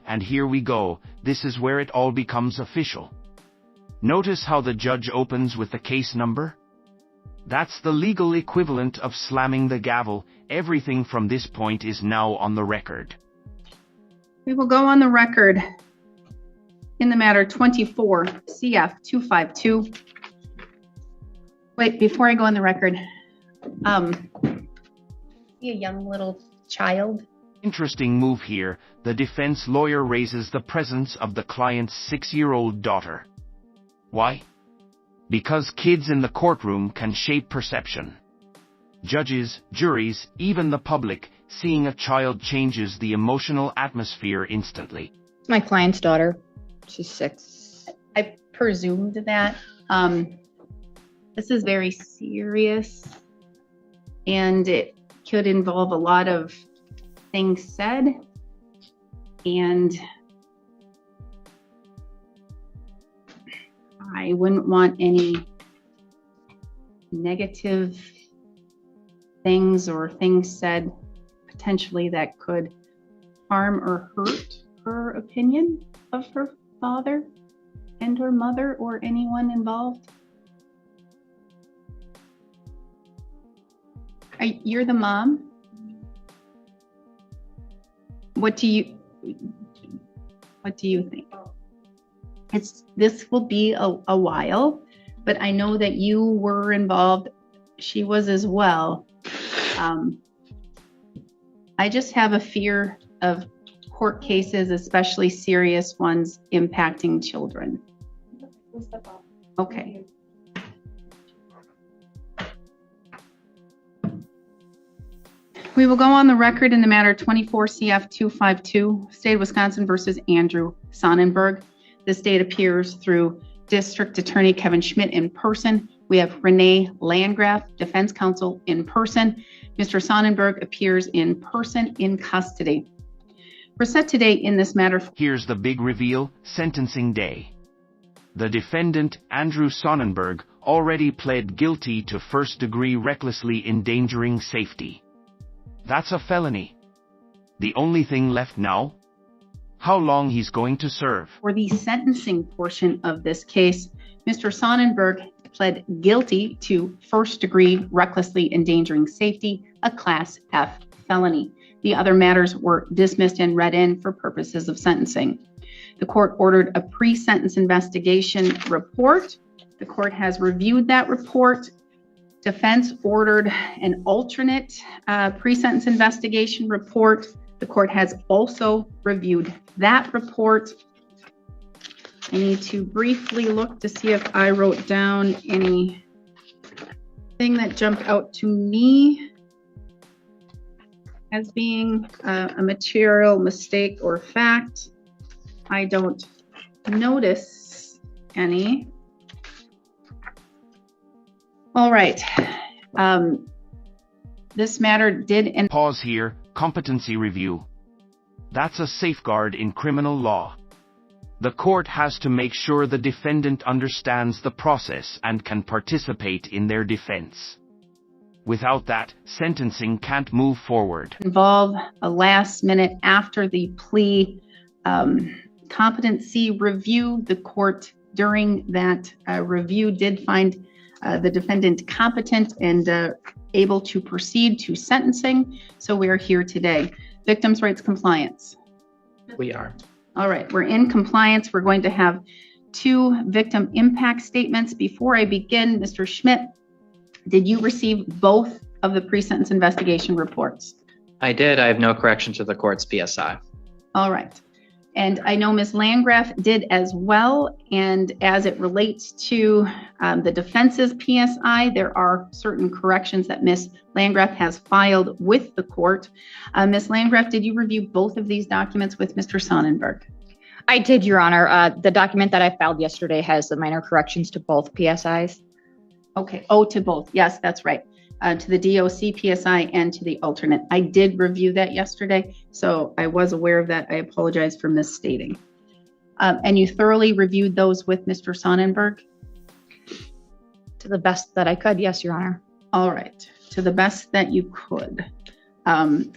and here we go, this is where it all becomes official. Notice how the judge opens with the case number? That's the legal equivalent of slamming the gavel. Everything from this point is now on the record. We will go on the record in the matter 24 CF 252. Wait, before I go on the record, a young little child. Interesting move here. The defense lawyer raises the presence of the client's 6-year-old daughter. Why? Because kids in the courtroom can shape perception. Judges, juries, even the public, seeing a child changes the emotional atmosphere instantly. My client's daughter. She's 6. I presumed that. This is very serious, and it could involve a lot of things said, and I wouldn't want any negative things or things said potentially that could harm or hurt her opinion of her father and her mother or anyone involved. You're the mom? What do you think? This will be a while, but I know that you were involved. She was as well. I just have a fear of court cases, especially serious ones, impacting children. Okay. We will go on the record in the matter 24 CF 252, State of Wisconsin versus Andrew Sonnenberg. This date appears through District Attorney Kevin Schmidt in person. We have Renee Landgraf, defense counsel, in person. Mr. Sonnenberg appears in person in custody. We're set today in this matter. Here's the big reveal, sentencing day. The defendant, Andrew Sonnenberg, already pled guilty to first-degree recklessly endangering safety. That's a felony. The only thing left now? How long he's going to serve. For the sentencing portion of this case, Mr. Sonnenberg pled guilty to first-degree recklessly endangering safety, a Class F felony. The other matters were dismissed and read in for purposes of sentencing. The court ordered a pre-sentence investigation report. The court has reviewed that report. Defense ordered an alternate pre-sentence investigation report. The court has also reviewed that report. I need to briefly look to see if I wrote down anything that jumped out to me as being a material mistake or fact. I don't notice any. All right. This matter did end. Pause here. Competency review. That's a safeguard in criminal law. The court has to make sure the defendant understands the process and can participate in their defense. Without that, sentencing can't move forward. Involve a last minute after the plea competency review. The court during that review did find the defendant competent and able to proceed to sentencing. So we are here today. Victims' rights compliance. We are. All right, we're in compliance. We're going to have 2 victim impact statements. Before I begin, Mr. Schmidt, did you receive both of the pre-sentence investigation reports? I did. I have no correction to the court's PSI. All right. And I know Ms. Landgraf did as well. And as it relates to the defense's PSI, there are certain corrections that Ms. Landgraf has filed with the court. Ms. Landgraf, did you review both of these documents with Mr. Sonnenberg? I did, Your Honor. The document that I filed yesterday has the minor corrections to both PSIs. Okay. Oh, to both. Yes, that's right. To the DOC PSI and to the alternate. I did review that yesterday, so I was aware of that. I apologize for misstating. And you thoroughly reviewed those with Mr. Sonnenberg? To the best that I could, yes, Your Honor. All right. To the best that you could.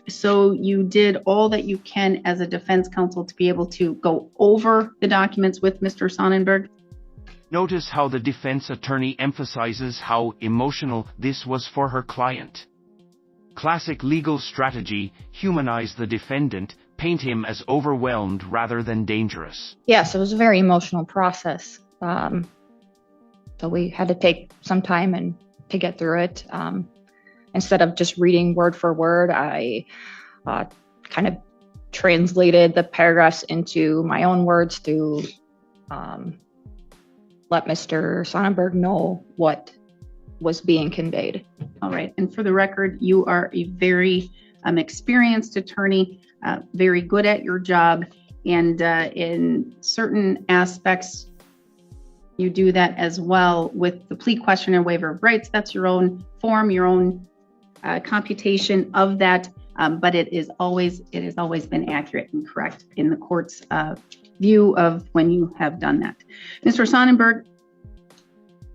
So you did all that you can as a defense counsel to be able to go over the documents with Mr. Sonnenberg? Notice how the defense attorney emphasizes how emotional this was for her client. Classic legal strategy: humanize the defendant, paint him as overwhelmed rather than dangerous. Yes, it was a very emotional process. So we had to take some time and to get through it. Instead of just reading word for word, I kind of translated the paragraphs into my own words to let Mr. Sonnenberg know what was being conveyed. All right. And for the record, you are a very experienced attorney, very good at your job. And in certain aspects, you do that as well with the plea question and waiver of rights. That's your own form, your own computation of that. But it has always been accurate and correct in the court's view of when you have done that. Mr. Sonnenberg,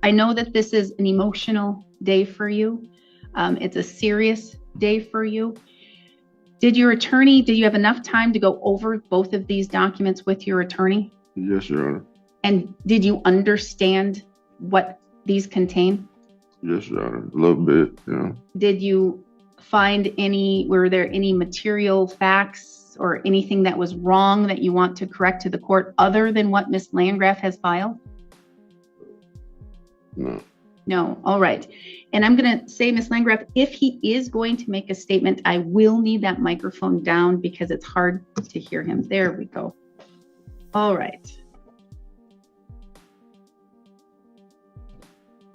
I know that this is an emotional day for you. It's a serious day for you. Did you have enough time to go over both of these documents with your attorney? Yes, Your Honor. And did you understand what these contain? Yes, Your Honor. A little bit, yeah. Did you find were there any material facts or anything that was wrong that you want to correct to the court other than what Ms. Landgraf has filed? No. No. All right. And I'm going to say, Ms. Landgraf, if he is going to make a statement, I will need that microphone down because it's hard to hear him. There we go. All right.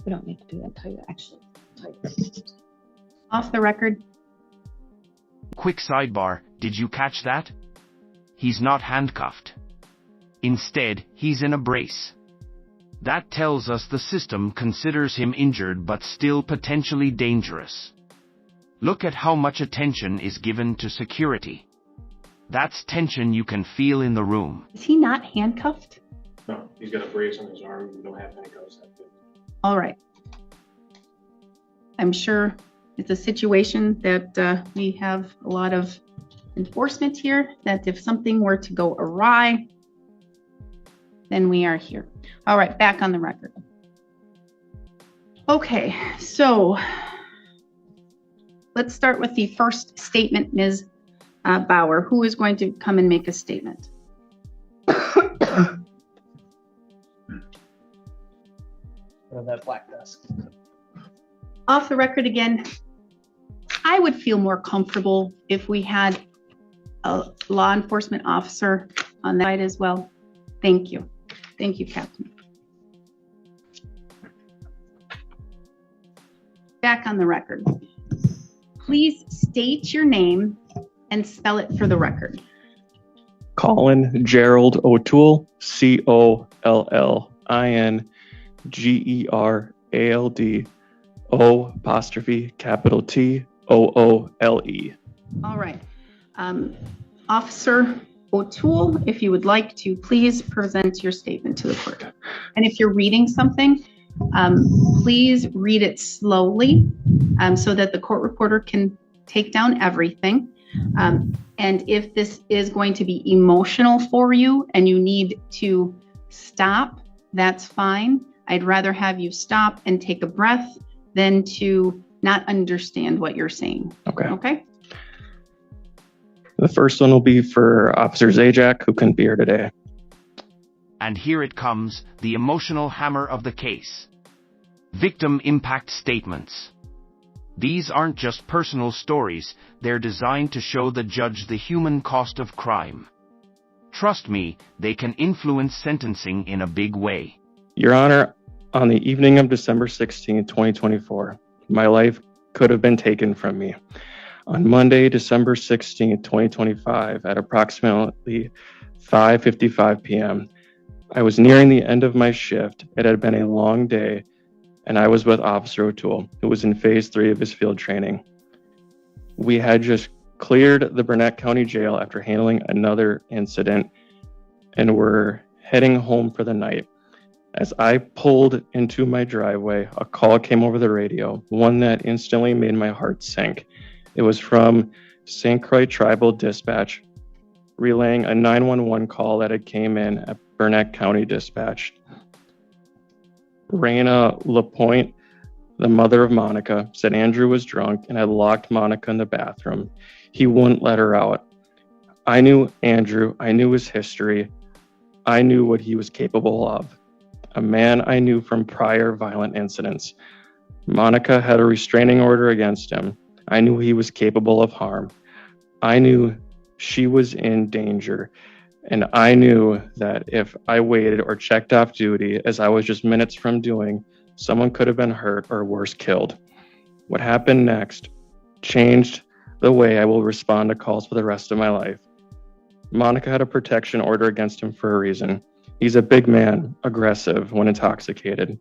We don't need to do that until you actually type. Off the record. Quick sidebar: did you catch that? He's not handcuffed. Instead, he's in a brace. That tells us the system considers him injured but still potentially dangerous. Look at how much attention is given to security. That's tension you can feel in the room. Is he not handcuffed? No, he's got a brace on his arm. We don't have handcuffs. All right. I'm sure it's a situation that we have a lot of enforcement here, that if something were to go awry, then we are here. All right, back on the record. Okay, so let's start with the first statement, Ms. Bauer. Who is going to come and make a statement? That black desk. Off the record again, I would feel more comfortable if we had a law enforcement officer on that side as well. Thank you. Thank you, Captain. Back on the record. Please state your name and spell it for the record. Colin Gerald O'Toole, COLLIN GERALD_TOOLE. All right. Officer O'Toole, if you would like to please present your statement to the court. And if you're reading something, please read it slowly so that the court reporter can take down everything. And if this is going to be emotional for you and you need to stop, that's fine. I'd rather have you stop and take a breath than to not understand what you're saying. Okay. Okay? The first one will be for Officer Zjac, who couldn't be here today. And here it comes, the emotional hammer of the case. Victim impact statements. These aren't just personal stories, they're designed to show the judge the human cost of crime. Trust me, they can influence sentencing in a big way. Your Honor, on the evening of December 16, 2024, my life could have been taken from me. On Monday, December 16, 2025, at approximately 5:55 p.m., I was nearing the end of my shift. It had been a long day, and I was with Officer O'Toole, who was in phase 3 of his field training. We had just cleared the Burnett County Jail after handling another incident and were heading home for the night. As I pulled into my driveway, a call came over the radio, one that instantly made my heart sink. It was from St. Croix Tribal Dispatch, relaying a 911 call that had came in at Burnett County Dispatch. Raina LaPointe, the mother of Monica, said Andrew was drunk and had locked Monica in the bathroom. He wouldn't let her out. I knew Andrew. I knew his history. I knew what he was capable of. A man I knew from prior violent incidents. Monica had a restraining order against him. I knew he was capable of harm. I knew she was in danger. And I knew that if I waited or checked off duty, as I was just minutes from doing, someone could have been hurt or worse, killed. What happened next changed the way I will respond to calls for the rest of my life. Monica had a protection order against him for a reason. He's a big man, aggressive when intoxicated.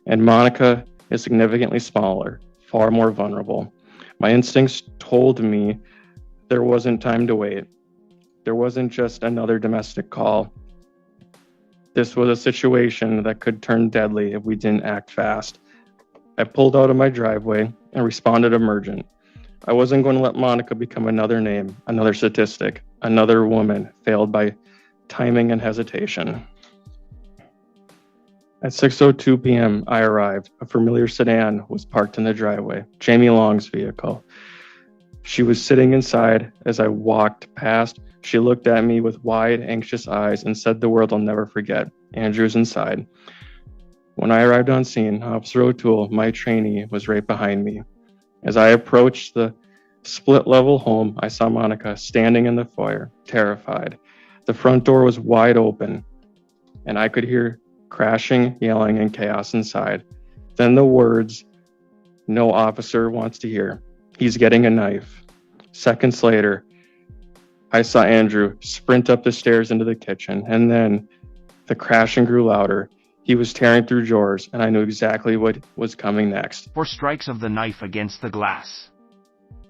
And Monica is significantly smaller, far more vulnerable. My instincts told me there wasn't time to wait. There wasn't just another domestic call. This was a situation that could turn deadly if we didn't act fast. I pulled out of my driveway and responded emergent. I wasn't going to let Monica become another name, another statistic, another woman failed by timing and hesitation. At 6:02 p.m., I arrived. A familiar sedan was parked in the driveway, Jamie Long's vehicle. She was sitting inside. As I walked past, she looked at me with wide, anxious eyes and said the word I'll never forget. Andrew's inside. When I arrived on scene, Officer O'Toole, my trainee, was right behind me. As I approached the split-level home, I saw Monica standing in the foyer, terrified. The front door was wide open, and I could hear crashing, yelling, and chaos inside. Then the words no officer wants to hear. He's getting a knife. Seconds later, I saw Andrew sprint up the stairs into the kitchen, and then the crashing grew louder. He was tearing through drawers, and I knew exactly what was coming next. 4 strikes of the knife against the glass.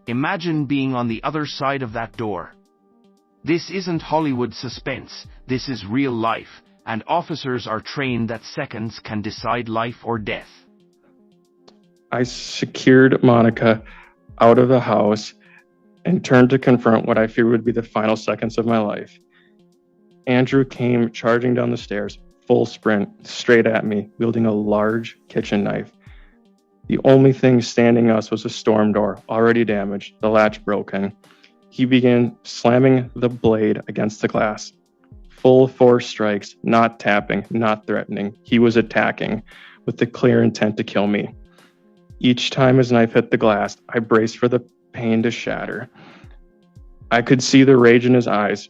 Imagine being on the other side of that door. This isn't Hollywood suspense, this is real life, and officers are trained that seconds can decide life or death. I secured Monica out of the house and turned to confront what I feared would be the final seconds of my life. Andrew came charging down the stairs, full sprint, straight at me, wielding a large kitchen knife. The only thing standing us was a storm door, already damaged, the latch broken. He began slamming the blade against the glass. Full 4 strikes, not tapping, not threatening. He was attacking with the clear intent to kill me. Each time his knife hit the glass, I braced for the pain to shatter. I could see the rage in his eyes,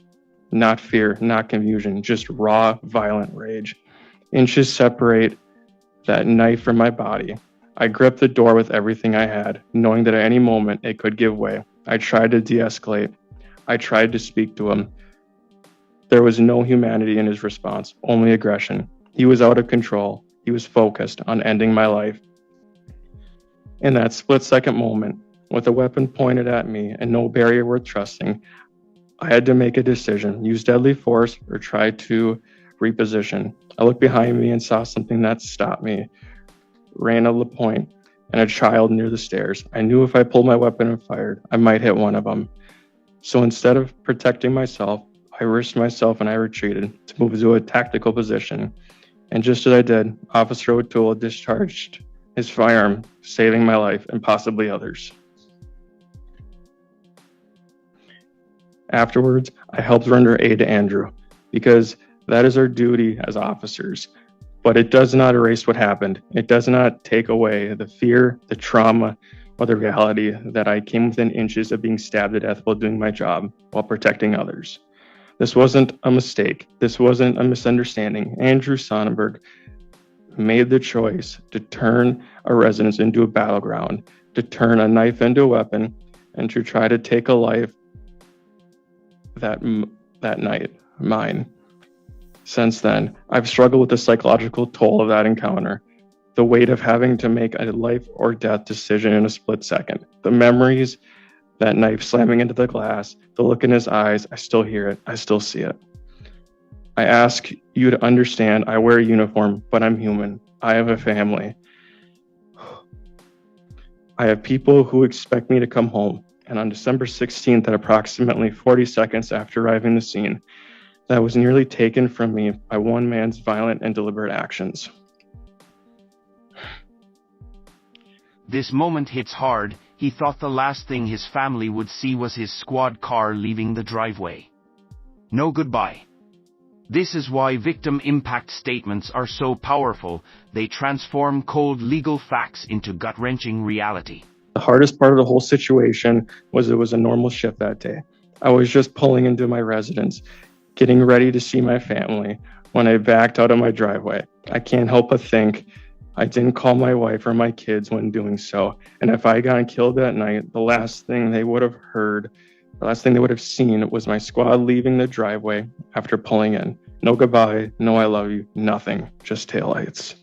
not fear, not confusion, just raw, violent rage. Inches separate that knife from my body. I gripped the door with everything I had, knowing that at any moment it could give way. I tried to de-escalate. I tried to speak to him. There was no humanity in his response, only aggression. He was out of control. He was focused on ending my life. In that split-second moment, with a weapon pointed at me and no barrier worth trusting, I had to make a decision, use deadly force or try to reposition. I looked behind me and saw something that stopped me. Raina LaPointe and a child near the stairs. I knew if I pulled my weapon and fired, I might hit one of them. So instead of protecting myself, I risked myself and I retreated to move to a tactical position. And just as I did, Officer O'Toole discharged his firearm, saving my life and possibly others. Afterwards, I helped render aid to Andrew because that is our duty as officers. But it does not erase what happened. It does not take away the fear, the trauma, or the reality that I came within inches of being stabbed to death while doing my job, while protecting others. This wasn't a mistake. This wasn't a misunderstanding. Andrew Sonnenberg made the choice to turn a residence into a battleground, to turn a knife into a weapon, and to try to take a life that night, mine. Since then, I've struggled with the psychological toll of that encounter, the weight of having to make a life or death decision in a split second, the memories, that knife slamming into the glass, the look in his eyes, I still hear it, I still see it. I ask you to understand I wear a uniform, but I'm human. I have a family. I have people who expect me to come home. And on December 16th, at approximately 40 seconds after arriving at the scene, that was nearly taken from me by one man's violent and deliberate actions. This moment hits hard. He thought the last thing his family would see was his squad car leaving the driveway. No goodbye. This is why victim impact statements are so powerful. They transform cold legal facts into gut-wrenching reality. The hardest part of the whole situation was it was a normal shift that day. I was just pulling into my residence, getting ready to see my family, when I backed out of my driveway. I can't help but think I didn't call my wife or my kids when doing so. And if I got killed that night, the last thing they would have heard, the last thing they would have seen was my squad leaving the driveway after pulling in. No goodbye, no I love you, nothing, just taillights.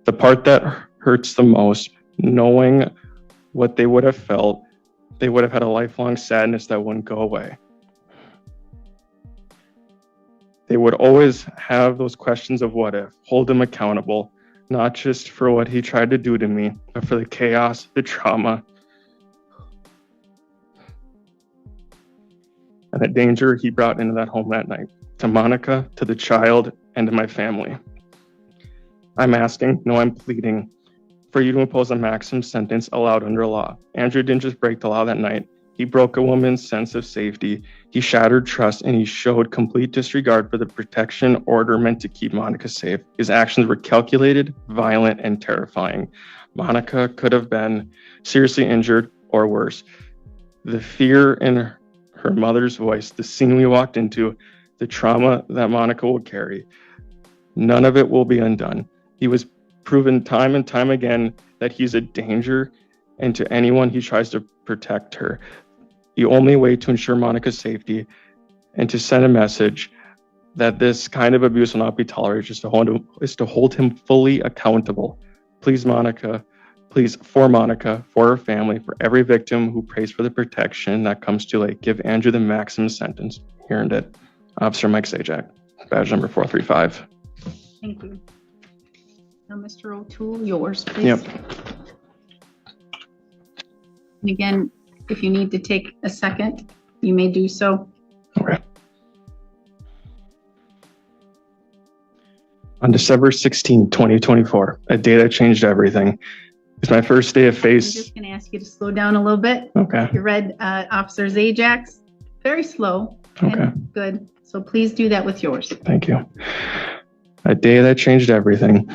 The part that hurts the most, knowing what they would have felt, they would have had a lifelong sadness that wouldn't go away. They would always have those questions of what if, hold him accountable, not just for what he tried to do to me, but for the chaos, the trauma, and the danger he brought into that home that night, to Monica, to the child, and to my family. I'm asking, no, I'm pleading, for you to impose a maximum sentence allowed under law. Andrew didn't just break the law that night. He broke a woman's sense of safety. He shattered trust, and he showed complete disregard for the protection order meant to keep Monica safe. His actions were calculated, violent, and terrifying. Monica could have been seriously injured or worse. The fear in her mother's voice, the scene we walked into, the trauma that Monica will carry, none of it will be undone. He was proven time and time again that he's a danger, and to anyone he tries to protect her. The only way to ensure Monica's safety and to send a message that this kind of abuse will not be tolerated is to hold him fully accountable. Please, Monica, please, for Monica, for her family, for every victim who prays for the protection that comes too late, give Andrew the maximum sentence. He earned it. Officer Mike Zjac, badge number 435. Thank you. Now, Mr. O'Toole, yours, please. Yep. And again, if you need to take a second, you may do so. Okay. On December 16, 2024, a day that changed everything. It's my first day of I'm face. just going to ask you to slow down a little bit. Okay. You read Officer Zjac's very slow. Okay. Good. So please do that with yours. Thank you. A day that changed everything.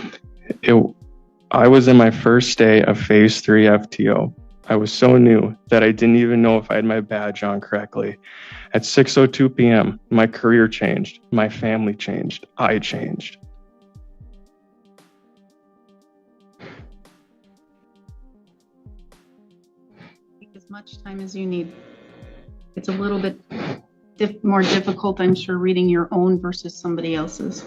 I was in my first day of phase 3 FTO. I was so new that I didn't even know if I had my badge on correctly. At 6:02 p.m., my career changed. My family changed. I changed. Take as much time as you need. It's a little bit more difficult, I'm sure, reading your own versus somebody else's.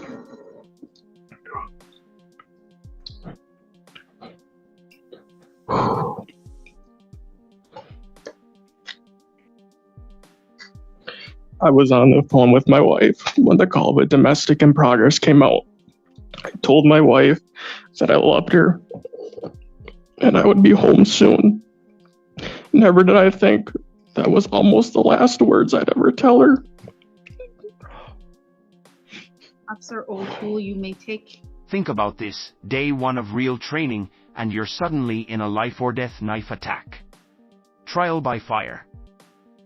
I was on the phone with my wife when the call of a domestic in progress came out. I told my wife that I loved her and I would be home soon. Never did I think that was almost the last words I'd ever tell her. Officer O'Toole, you may take. Think about this, day 1 of real training, and you're suddenly in a life-or-death knife attack. Trial by fire.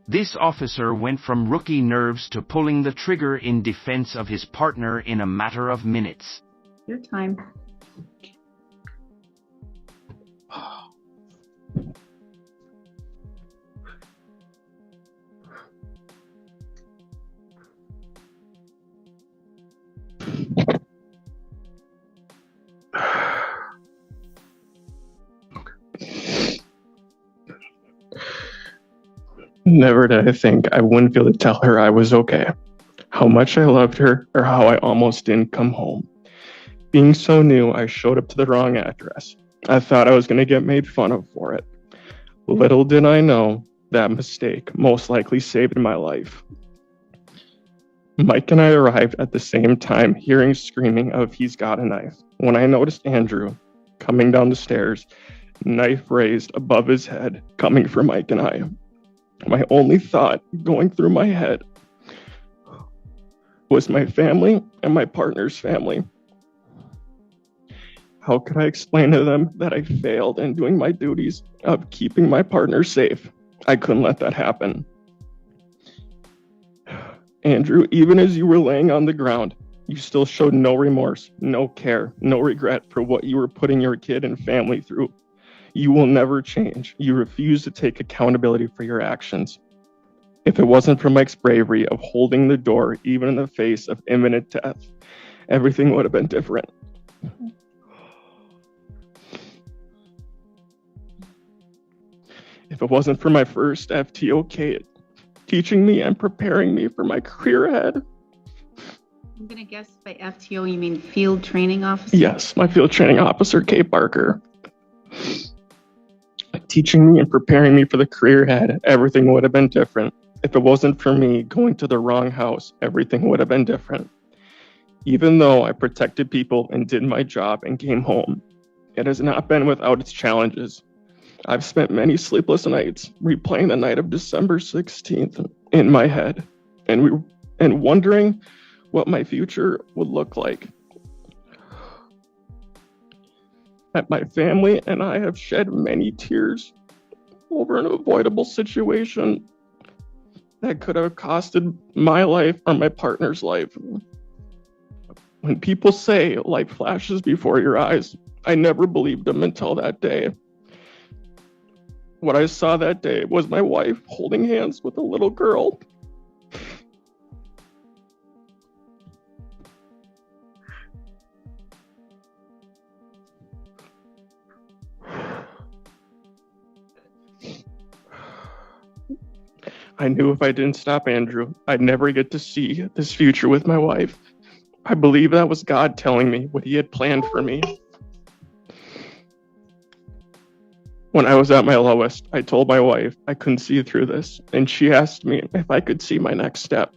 This officer went from rookie nerves to pulling the trigger in defense of his partner in a matter of minutes. Your time. Never did I think I wouldn't be able to tell her I was okay, how much I loved her, or how I almost didn't come home. Being so new, I showed up to the wrong address. I thought I was going to get made fun of for it. Little did I know that mistake most likely saved my life. Mike and I arrived at the same time, hearing screaming of "he's got a knife." When I noticed Andrew coming down the stairs, knife raised above his head, coming for Mike and I. My only thought going through my head was my family and my partner's family. How could I explain to them that I failed in doing my duties of keeping my partner safe? I couldn't let that happen. Andrew, even as you were laying on the ground, you still showed no remorse, no care, no regret for what you were putting your kid and family through. You will never change. You refuse to take accountability for your actions. If it wasn't for Mike's bravery of holding the door, even in the face of imminent death, everything would have been different. If it wasn't for my first FTOK teaching me and preparing me for my career ahead. I'm going to guess by FTO, you mean field training officer? Yes, my field training officer, Kate Barker. Teaching me and preparing me for the career ahead, everything would have been different. If it wasn't for me going to the wrong house, everything would have been different. Even though I protected people and did my job and came home, it has not been without its challenges. I've spent many sleepless nights replaying the night of December 16th in my head and wondering what my future would look like. My family and I have shed many tears over an avoidable situation that could have costed my life or my partner's life. When people say life flashes before your eyes, I never believed them until that day. What I saw that day was my wife holding hands with a little girl. I knew if I didn't stop Andrew, I'd never get to see this future with my wife. I believe that was God telling me what he had planned for me. When I was at my lowest, I told my wife I couldn't see through this, and she asked me if I could see my next step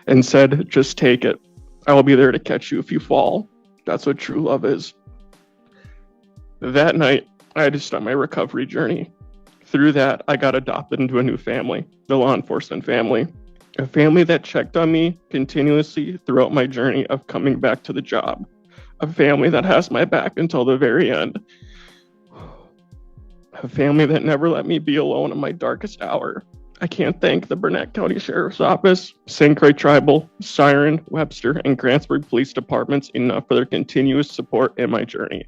and said, just take it. I will be there to catch you if you fall. That's what true love is. That night, I had to start my recovery journey. Through that, I got adopted into a new family, the law enforcement family, a family that checked on me continuously throughout my journey of coming back to the job, a family that has my back until the very end, a family that never let me be alone in my darkest hour. I can't thank the Burnett County Sheriff's Office, St. Croix Tribal, Siren, Webster, and Grantsburg Police Departments enough for their continuous support in my journey.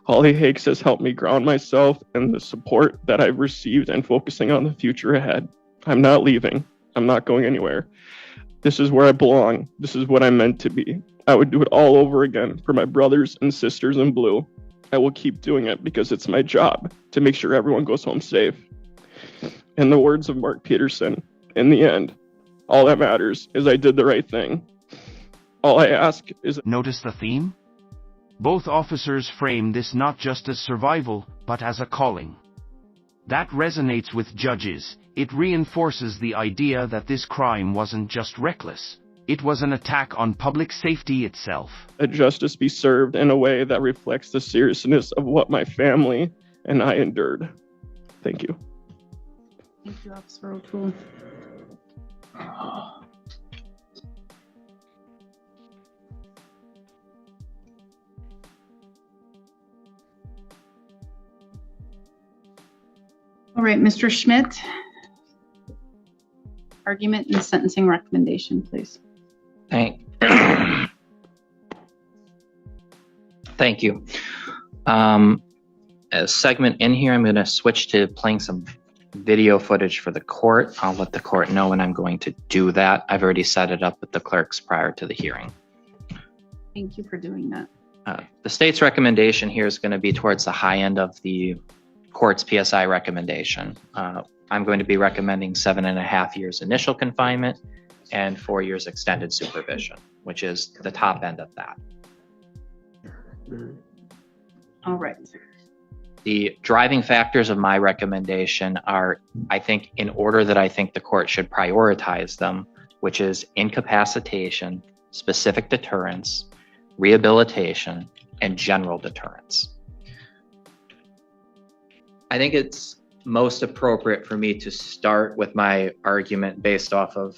Holly Hakes has helped me ground myself and the support that I've received and focusing on the future ahead. I'm not leaving. I'm not going anywhere. This is where I belong. This is what I'm meant to be. I would do it all over again for my brothers and sisters in blue. I will keep doing it because it's my job to make sure everyone goes home safe. In the words of Mark Peterson, in the end, all that matters is I did the right thing. All I ask is... Notice the theme? Both officers frame this not just as survival, but as a calling. That resonates with judges. It reinforces the idea that this crime wasn't just reckless. It was an attack on public safety itself. That justice be served in a way that reflects the seriousness of what my family and I endured. Thank you. Thank you, Officer O'Toole. All right, Mr. Schmidt. Argument and sentencing recommendation, please. Thank you. A segment in here, I'm going to switch to playing some video footage for the court. I'll let the court know when I'm going to do that. I've already set it up with the clerks prior to the hearing. Thank you for doing that. The state's recommendation here is going to be towards the high end of the court's PSI recommendation. I'm going to be recommending 7.5 years initial confinement and 4 years extended supervision, which is the top end of that. All right. The driving factors of my recommendation are, I think, in order that I think the court should prioritize them, which is incapacitation, specific deterrence, rehabilitation, and general deterrence. I think it's most appropriate for me to start with my argument based off of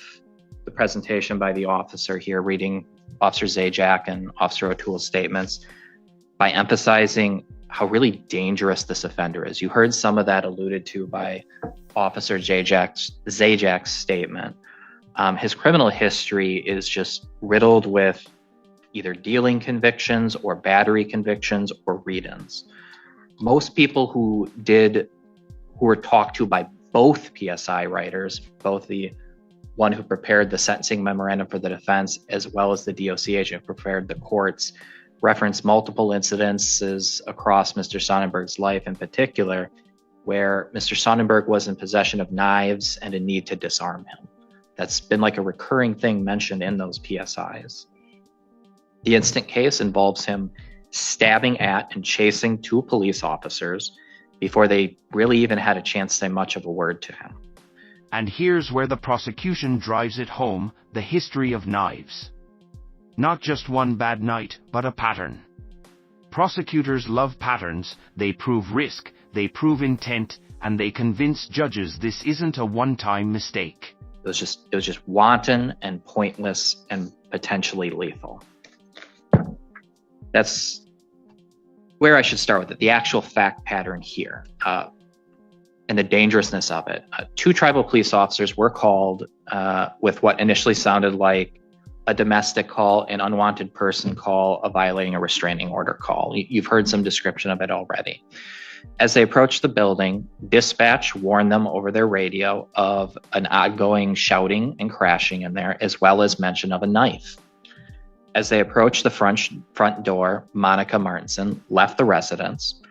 the presentation by the officer here, reading Officer Zjac and Officer O'Toole's statements, by emphasizing how really dangerous this offender is. You heard some of that alluded to by Officer Zjac's statement. His criminal history is just riddled with either dealing convictions or battery convictions or read-ins. Most people who were talked to by both PSI writers, both the one who prepared the sentencing memorandum for the defense, as well as the DOC agent who prepared the courts, referenced multiple incidences across Mr. Sonnenberg's life in particular, where Mr. Sonnenberg was in possession of knives and a need to disarm him. That's been like a recurring thing mentioned in those PSIs. The instant case involves him stabbing at and chasing two police officers before they really even had a chance to say much of a word to him. And here's where the prosecution drives it home, the history of knives. Not just one bad night, but a pattern. Prosecutors love patterns, they prove risk, they prove intent, and they convince judges this isn't a one-time mistake. It was just wanton and pointless and potentially lethal. That's where I should start with it, the actual fact pattern here, and the dangerousness of it. Two tribal police officers were called with what initially sounded like a domestic call, an unwanted person call, a violating a restraining order call. You've heard some description of it already. As they approached the building, dispatch warned them over their radio of an ongoing shouting and crashing in there, as well as mention of a knife. As they approached the front door, Monica Martinson left the residence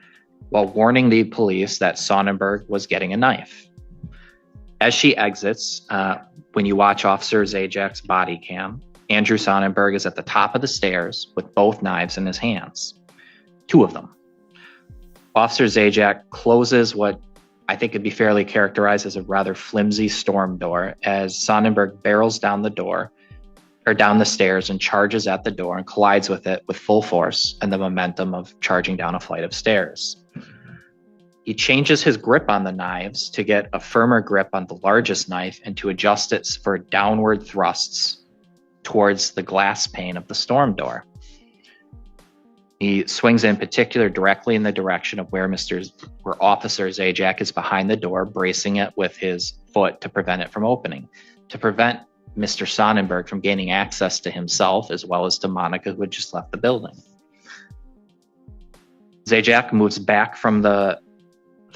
while warning the police that Sonnenberg was getting a knife. As she exits, when you watch Officer Zjac's body cam, Andrew Sonnenberg is at the top of the stairs with both knives in his hands, two of them. Officer Zjac closes what I think could be fairly characterized as a rather flimsy storm door as Sonnenberg barrels down the stairs and charges at the door and collides with it with full force and the momentum of charging down a flight of stairs. He changes his grip on the knives to get a firmer grip on the largest knife and to adjust it for downward thrusts towards the glass pane of the storm door. He swings in particular directly in the direction of where Officer Zjac is behind the door, bracing it with his foot to prevent it from opening, to prevent Mr. Sonnenberg from gaining access to himself as well as to Monica, who had just left the building. Zjac moves back from the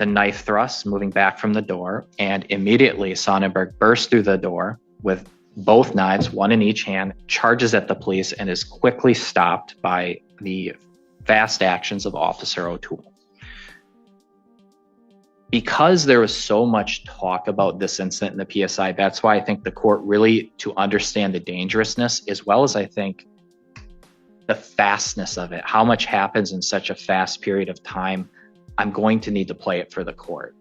knife thrust, moving back from the door, and immediately Sonnenberg bursts through the door with both knives, one in each hand, charges at the police, and is quickly stopped by the fast actions of Officer O'Toole. Because there was so much talk about this incident in the PSI, that's why I think the court really, to understand the dangerousness, as well as I think the fastness of it, how much happens in such a fast period of time, I'm going to need to play it for the court.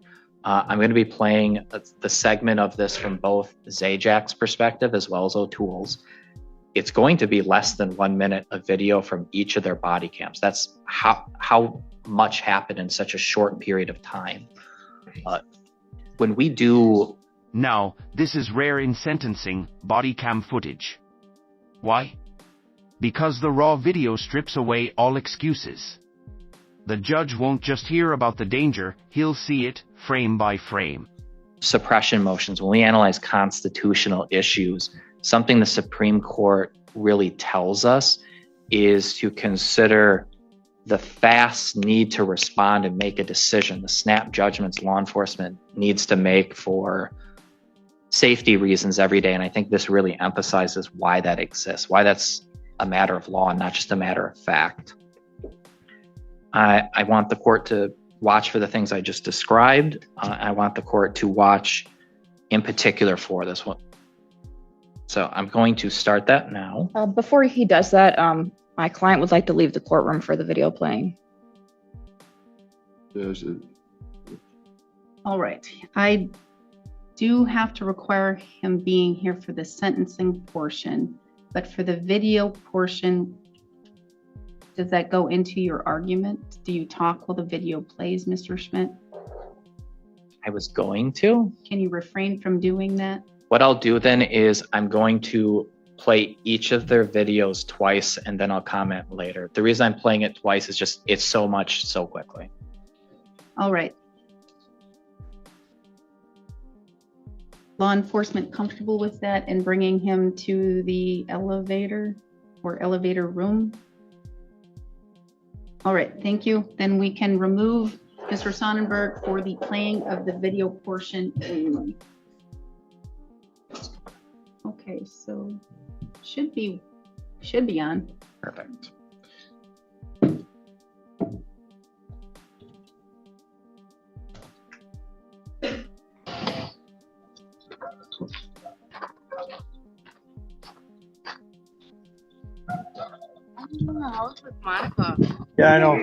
I'm going to be playing the segment of this from both Zjac's perspective as well as O'Toole's. It's going to be less than 1 minute of video from each of their body cams. That's how much happened in such a short period of time. When we do... Now, this is rare in sentencing, body cam footage. Why? Because the raw video strips away all excuses. The judge won't just hear about the danger, he'll see it, frame by frame. Suppression motions, when we analyze constitutional issues, something the Supreme Court really tells us is to consider the fast need to respond and make a decision, the snap judgments law enforcement needs to make for safety reasons every day. And I think this really emphasizes why that exists, why that's a matter of law and not just a matter of fact. I want the court to watch for the things I just described. I want the court to watch in particular for this one. So I'm going to start that now. Before he does that, my client would like to leave the courtroom for the video playing. Yes, All right. I do have to require him being here for the sentencing portion, but for the video portion, does that go into your argument? Do you talk while the video plays, Mr. Schmidt? I was going to. Can you refrain from doing that? What I'll do then is I'm going to play each of their videos twice and then I'll comment later. The reason I'm playing it twice is just it's so much so quickly. All right. Law enforcement comfortable with that and bringing him to the elevator or elevator room? All right, thank you. Then we can remove Mr. Sonnenberg for the playing of the video portion only. Okay, so should be on. Perfect. I'm in the house with Monica. Yeah, I know.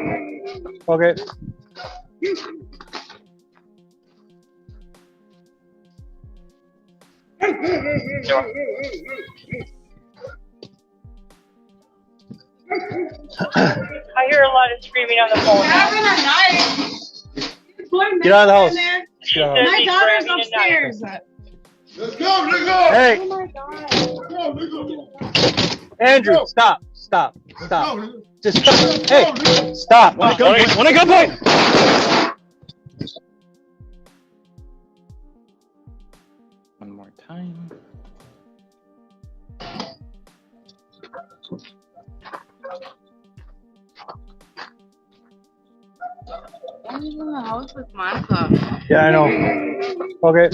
Okay. I hear a lot of screaming on the phone. Get out of the house. Get out of the house. My daughter's upstairs. Let's go, nigga! Hey, Oh my god. Andrew, stop. Just stop. Hey, stop. Want a gunpoint? One more time. I'm in the house with Monica. Yeah, I know. Okay.